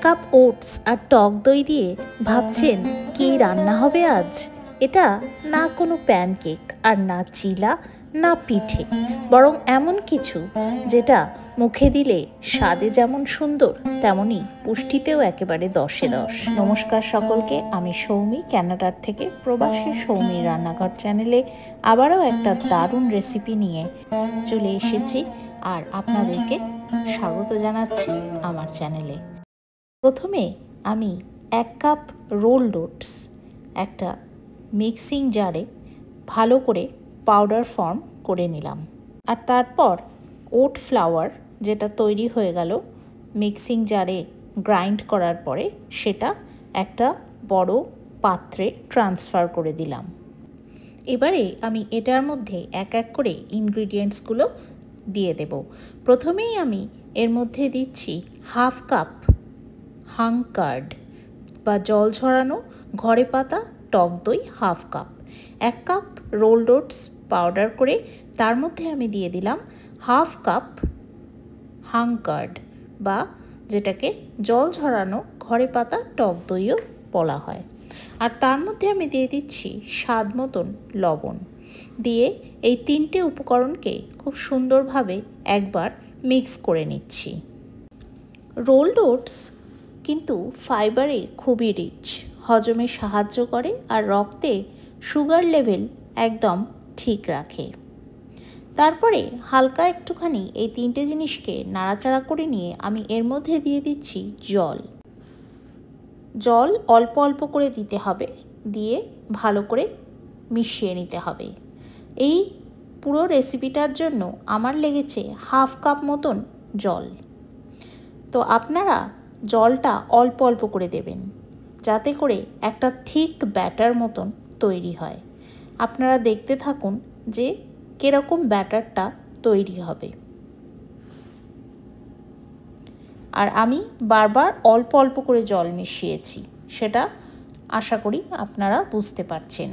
Cup oats আর টক দই দিয়ে ভাবছেন কি রান্না হবে আজ? এটা না কোনো প্যানকেক আর না চিলা না পিঠে, বরং এমন কিছু যেটা মুখে দিলে স্বাদে যেমন সুন্দর তেমনি পুষ্টিতেও একেবারে 10-এ 10। নমস্কার সকলকে, আমি সৌমি, ক্যানাডার থেকে প্রবাসী সৌমির রান্নাঘর চ্যানেলে আবারও একটা দারুণ রেসিপি নিয়ে চলে এসেছি আর আপনাদেরকে স্বাগত জানাচ্ছি আমার চ্যানেলে। প্রথমে আমি 1 কাপ রোলড ওটস একটা মিক্সিং জারে ভালো করে পাউডার ফর্ম করে নিলাম, আর তারপর ওট ফ্লাওয়ার যেটা তৈরি হয়ে গেল মিক্সিং জারে গ্রাইন্ড করার পরে সেটা একটা বড় পাত্রে ট্রান্সফার করে দিলাম। এবারে আমি এটার মধ্যে এক এক করে ইনগ্রিডিয়েন্টসগুলো দিয়ে দেব। প্রথমেই আমি এর মধ্যে দিচ্ছি 1/2 কাপ হাং কার্ড বা জল ঝরানো ঘরে পাতা টক দই 1/2 cup, 1 cup rolled oats powder করে তার মধ্যে আমি দিয়ে দিলাম 1/2 কাপ হাং কার্ড বা যেটাকে জল ঝরানো ঘরে পাতা টক দইও বলা হয়, আর তার মধ্যে আমি দিয়ে দিচ্ছি স্বাদ মতন লবণ। দিয়ে এই 3টে উপকরণকে খুব সুন্দরভাবে একবার মিক্স করে নিচ্ছি। রোলড ওটস কিন্তু ফাইবারে খুবই রিচ, হজমে সাহায্য করে আর রক্তে সুগার লেভেল একদম ঠিক রাখে। তারপরে হালকা একটুখানি এই 3টে জিনিসকে নাড়াচাড়া করে নিয়ে আমি এর মধ্যে দিয়ে দিচ্ছি জল। জল অল্প অল্প করে দিতে হবে, দিয়ে ভালো করে মিশিয়ে নিতে হবে। এই পুরো রেসিপিটার জন্য আমার লেগেছে 1/2 কাপ মতন জল। তো আপনারা জলটা অল্প অল্প করে দেবেন যাতে করে একটা থিক ব্যাটার মতন তৈরি হয়। আপনারা দেখতে থাকুন যে কীরকম ব্যাটারটা তৈরি হবে। আর আমি বারবার অল্প অল্প করে জল মিশিয়েছি, সেটা আশা করি আপনারা বুঝতে পারছেন।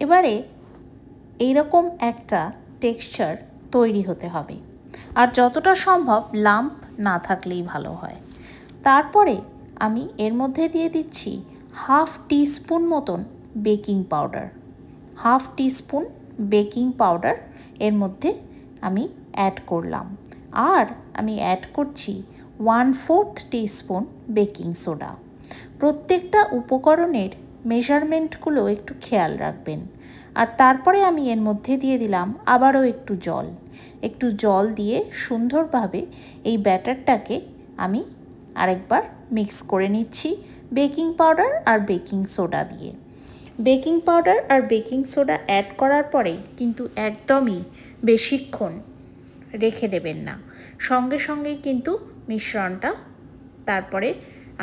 এবারে এইরকম একটা টেক্সচার তৈরি হতে হবে, আর যতটা সম্ভব লাম্প না থাকলেই ভালো হয়। তারপরে আমি এর মধ্যে দিয়ে দিচ্ছি 1/2 টিস্পুন মতন baking powder. 1/2 teaspoon baking powder এর মধ্যে আমি অ্যাড করলাম, আর আমি অ্যাড করছি 1/4 টিস্পুন বেকিং সোডা। প্রত্যেকটা উপকরণের মেজারমেন্টগুলো একটু খেয়াল রাখবেন। আর তারপরে আমি এর মধ্যে দিয়ে দিলাম আবারও একটু জল দিয়ে সুন্দরভাবে এই ব্যাটারটাকে আমি আরেকবার মিক্স করে নিচ্ছি বেকিং পাউডার আর বেকিং সোডা দিয়ে। বেকিং পাউডার আর বেকিং সোডা অ্যাড করার পরে কিন্তু একদমই বেশিক্ষণ রেখে দেবেন না, সঙ্গে সঙ্গেই কিন্তু মিশ্রণটা তারপরে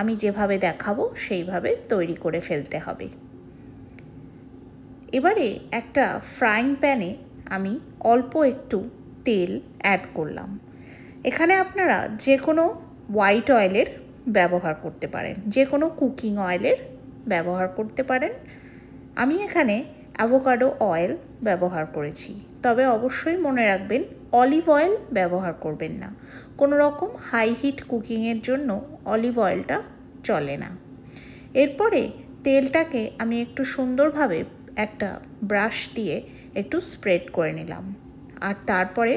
আমি যেভাবে দেখাবো সেইভাবে তৈরি করে ফেলতে হবে। এবারে একটা ফ্রাইং প্যানে আমি অল্প একটু তেল অ্যাড করলাম। এখানে আপনারা যে কোনো হোয়াইট অয়েলের ব্যবহার করতে পারেন, যে কোনো কুকিং অয়েলের ব্যবহার করতে পারেন। আমি এখানে অ্যাভোকাডো অয়েল ব্যবহার করেছি, তবে অবশ্যই মনে রাখবেন অলিভ অয়েল ব্যবহার করবেন না। কোনো রকম হাই হিট কুকিংয়ের জন্য অলিভ অয়েলটা চলে না। এরপরে তেলটাকে আমি একটু সুন্দরভাবে একটা ব্রাশ দিয়ে একটু স্প্রেড করে নিলাম, আর তারপরে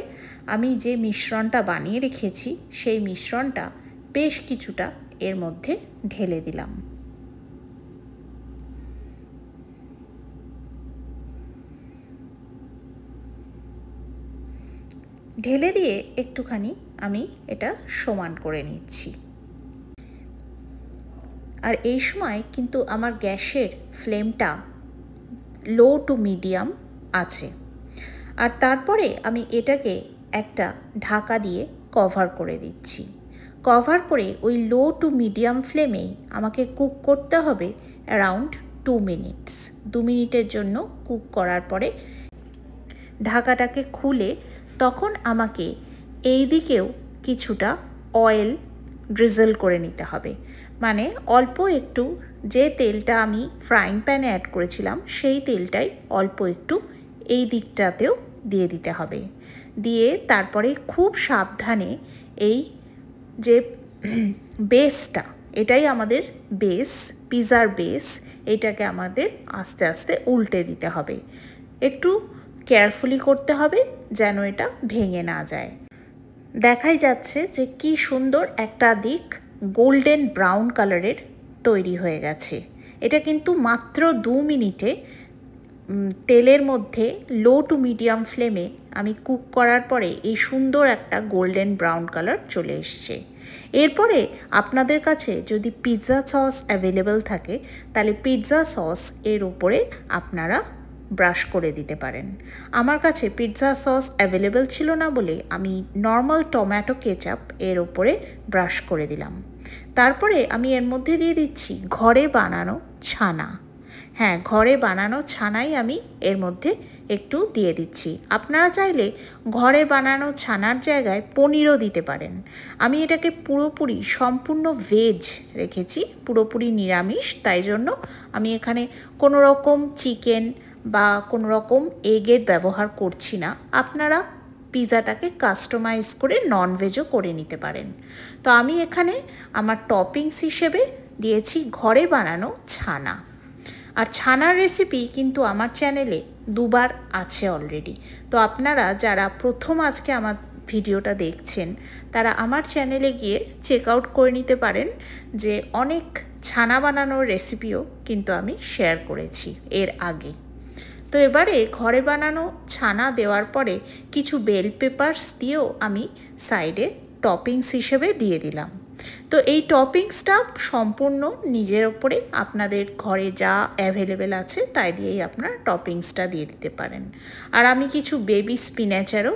আমি যে মিশ্রণটা বানিয়ে রেখেছি সেই মিশ্রণটা বেশ কিছুটা এর মধ্যে ঢেলে দিলাম। ঢেলে দিয়ে একটুখানি আমি এটা সমান করে নিচ্ছি। আর এই সময় কিন্তু আমার গ্যাসের ফ্লেমটা লো টু মিডিয়াম আছে। আর তারপরে আমি এটাকে একটা ঢাকা দিয়ে কভার করে দিচ্ছি। কভার করে ওই লো টু মিডিয়াম ফ্লেমেই আমাকে কুক করতে হবে অ্যারাউন্ড 2 মিনিটস। 2 মিনিটের জন্য কুক করার পরে ঢাকাটাকে খুলে তখন আমাকে এই দিকেও কিছুটা অয়েল ড্রিজল করে নিতে হবে। মানে অল্প একটু যে তেলটা আমি ফ্রাইং প্যানে অ্যাড করেছিলাম সেই তেলটাই অল্প একটু এই দিকটাতেও দিয়ে দিতে হবে। দিয়ে তারপরে খুব সাবধানে এই যে বেসটা, এটাই আমাদের বেস, পিৎজার বেস, এটাকে আমাদের আস্তে আস্তে উল্টে দিতে হবে। একটু কেয়ারফুলি করতে হবে যেন এটা ভেঙে না যায়। দেখাই যাচ্ছে যে কি সুন্দর একটা দিক গোল্ডেন ব্রাউন কালারের তৈরি হয়ে গেছে। এটা কিন্তু মাত্র 2 মিনিটে তেলের মধ্যে লো টু মিডিয়াম ফ্লেমে আমি কুক করার পরে এই সুন্দর একটা গোল্ডেন ব্রাউন কালার চলে এসছে। এরপরে আপনাদের কাছে যদি পিৎজা সস অ্যাভেলেবল থাকে তাহলে পিৎজা সস এর উপরে আপনারা ব্রাশ করে দিতে পারেন। আমার কাছে পিৎজা সস অ্যাভেলেবল ছিল না বলে আমি নর্মাল টমেটো কেচাপ এর উপরে ব্রাশ করে দিলাম। তারপরে আমি এর মধ্যে দিয়ে দিচ্ছি ঘরে বানানো ছানা। হ্যাঁ, ঘরে বানানো ছানাই আমি এর মধ্যে একটু দিয়ে দিচ্ছি। আপনারা চাইলে ঘরে বানানো ছানার জায়গায় পনিরও দিতে পারেন। আমি এটাকে পুরোপুরি সম্পূর্ণ ভেজ রেখেছি, পুরোপুরি নিরামিষ, তাই জন্য আমি এখানে কোনো রকম চিকেন বা কোনো রকম এগের ব্যবহার করছি না। আপনারা পিৎজাটাকে কাস্টমাইজ করে ননভেজও করে নিতে পারেন। তো আমি এখানে আমার টপিংস হিসেবে দিয়েছি ঘরে বানানো ছানা। আর ছানার রেসিপি কিন্তু আমার চ্যানেলে 2 বার আছে অলরেডি। তো আপনারা যারা প্রথম আজকে আমার ভিডিওটা দেখছেন তারা আমার চ্যানেলে গিয়ে চেক আউট করে নিতে পারেন যে অনেক ছানা বানানোর রেসিপিও কিন্তু আমি শেয়ার করেছি এর আগে। তো এবারে ঘরে বানানো ছানা দেওয়ার পরে কিছু বেল পেপারস দিয়েও আমি সাইডে টপিংস হিসেবে দিয়ে দিলাম। তো এই টপিংসটা সম্পূর্ণ নিজের ওপরে, আপনাদের ঘরে যা অ্যাভেলেবেল আছে তাই দিয়েই আপনারা টপিংসটা দিয়ে দিতে পারেন। আর আমি কিছু বেবি স্পিনাচেরও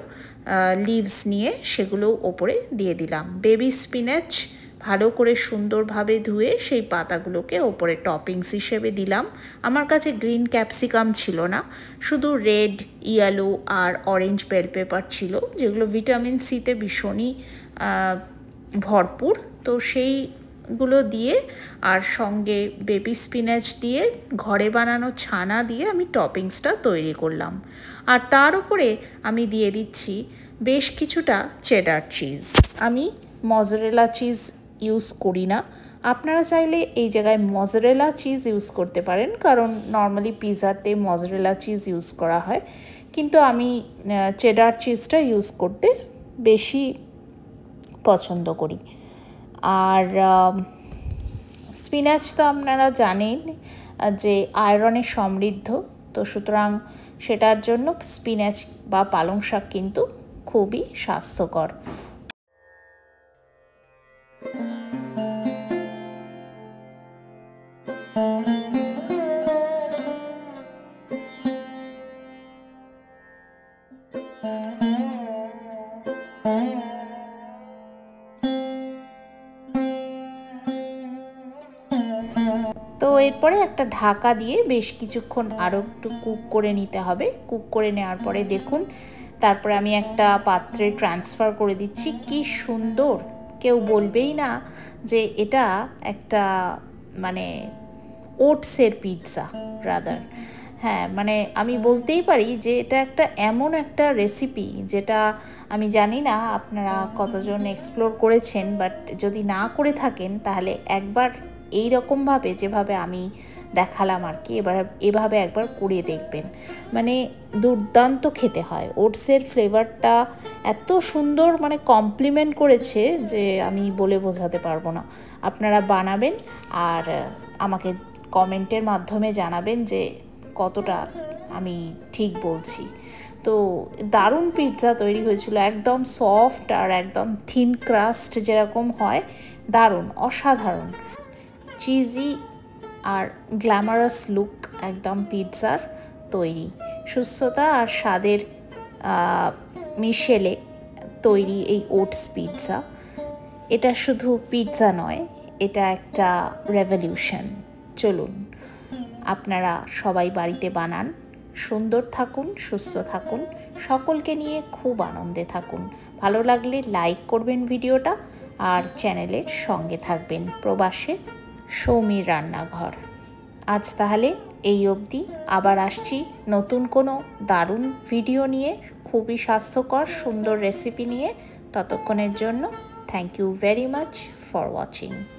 লিভস নিয়ে সেগুলোও ওপরে দিয়ে দিলাম। বেবি স্পিনাচ ভালো করে সুন্দরভাবে ধুয়ে সেই পাতাগুলোকে ওপরে টপিংস হিসেবে দিলাম। আমার কাছে গ্রিন ক্যাপসিকাম ছিল না, শুধু রেড, ইয়েলো আর অরেঞ্জ বেল পেপার ছিল, যেগুলো ভিটামিন সিতে ভীষণই ভরপুর। তো সেইগুলো দিয়ে আর সঙ্গে বেবি স্পিনাচ দিয়ে ঘরে বানানো ছানা দিয়ে আমি টপিংসটা তৈরি করলাম। আর তার উপরে আমি দিয়ে দিচ্ছি বেশ কিছুটা চেডার চিজ। আমি মজারেলা চিজ ইউজ করি না, আপনারা চাইলে এই জায়গায় মজারেলা চিজ ইউজ করতে পারেন, কারণ নর্মালি পিৎজাতে মজারেলা চিজ ইউজ করা হয়, কিন্তু আমি চেডার চিজটা ইউজ করতে বেশি পছন্দ করি। আর স্পিনাচ তো আপনারা জানেন যে আয়রনে সমৃদ্ধ, তো সুতরাং সেটার জন্য স্পিনাচ বা পালং শাক কিন্তু খুবই স্বাস্থ্যকর। তো এরপরে একটা ঢাকা দিয়ে বেশ কিছুক্ষণ আরও একটু কুক করে নিতে হবে। কুক করে নেওয়ার পরে দেখুন, তারপরে আমি একটা পাত্রে ট্রান্সফার করে দিচ্ছি। কি সুন্দর, কেউ বলবেই না যে এটা একটা মানে ওটসের পিৎজা রাদার। হ্যাঁ, মানে আমি বলতেই পারি যে এটা একটা এমন একটা রেসিপি যেটা আমি জানি না আপনারা কতজন এক্সপ্লোর করেছেন, বাট যদি না করে থাকেন তাহলে একবার এই রকমভাবে যেভাবে আমি দেখালাম আর কি, এভাবে একবার করে দেখবেন। মানে দুর্দান্ত খেতে হয়। ওটসের ফ্লেভারটা এত সুন্দর মানে কমপ্লিমেন্ট করেছে যে আমি বলে বোঝাতে পারবো না। আপনারা বানাবেন আর আমাকে কমেন্টের মাধ্যমে জানাবেন যে কতটা আমি ঠিক বলছি। তো দারুণ পিৎজা তৈরি হয়েছিল, একদম সফট আর একদম থিন ক্রাস্ট যেরকম হয়, দারুণ, অসাধারণ, চিজি আর গ্ল্যামারাস লুক একদম পিৎজার তৈরি। সুস্থতা আর স্বাদের মিশেলে তৈরি এই ওটস পিৎজা। এটা শুধু পিৎজা নয়, এটা একটা রেভলিউশন। চলুন আপনারা সবাই বাড়িতে বানান, সুন্দর থাকুন, সুস্থ থাকুন, সকলকে নিয়ে খুব আনন্দে থাকুন। ভালো লাগলে লাইক করবেন ভিডিওটা আর চ্যানেলের সঙ্গে থাকবেন। প্রবাসে সৌমির রান্নাঘর। আজ তাহলে এই অবধি, আবার আসছি নতুন কোনো দারুণ ভিডিও নিয়ে, খুবই স্বাস্থ্যকর সুন্দর রেসিপি নিয়ে। ততক্ষণের জন্য thank you very much for watching.